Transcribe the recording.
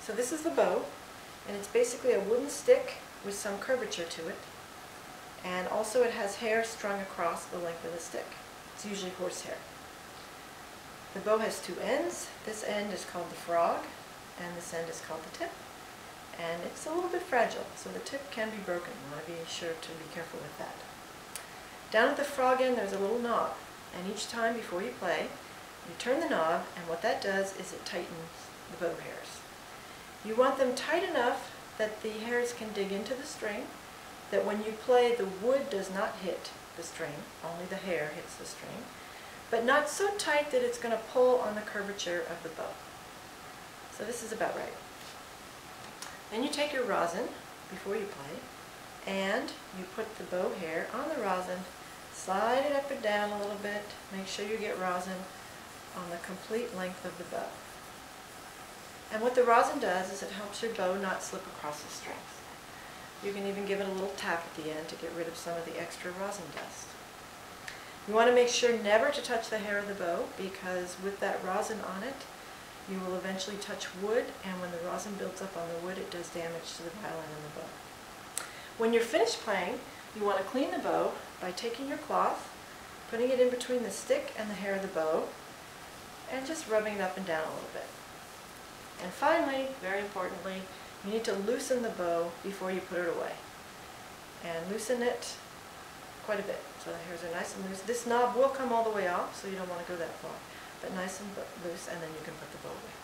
So this is the bow, and it's basically a wooden stick with some curvature to it, and also it has hair strung across the length of the stick. It's usually horsehair. The bow has two ends. This end is called the frog, and this end is called the tip. And it's a little bit fragile, so the tip can be broken. You want to be sure to be careful with that. Down at the frog end there's a little knob, and each time before you play, you turn the knob, and what that does is it tightens the bow hairs. You want them tight enough that the hairs can dig into the string, that when you play the wood does not hit the string, only the hair hits the string, but not so tight that it's going to pull on the curvature of the bow. So this is about right. Then you take your rosin before you play, and you put the bow hair on the rosin, slide it up and down a little bit, make sure you get rosin on the complete length of the bow. And what the rosin does is it helps your bow not slip across the strings. You can even give it a little tap at the end to get rid of some of the extra rosin dust. You want to make sure never to touch the hair of the bow, because with that rosin on it, you will eventually touch wood, and when the rosin builds up on the wood, it does damage to the violin and the bow. When you're finished playing, you want to clean the bow by taking your cloth, putting it in between the stick and the hair of the bow, and just rubbing it up and down a little bit. And finally, very importantly, you need to loosen the bow before you put it away. And loosen it quite a bit, so the hairs are nice and loose. This knob will come all the way off, so you don't want to go that far. But nice and loose, and then you can put the bow away.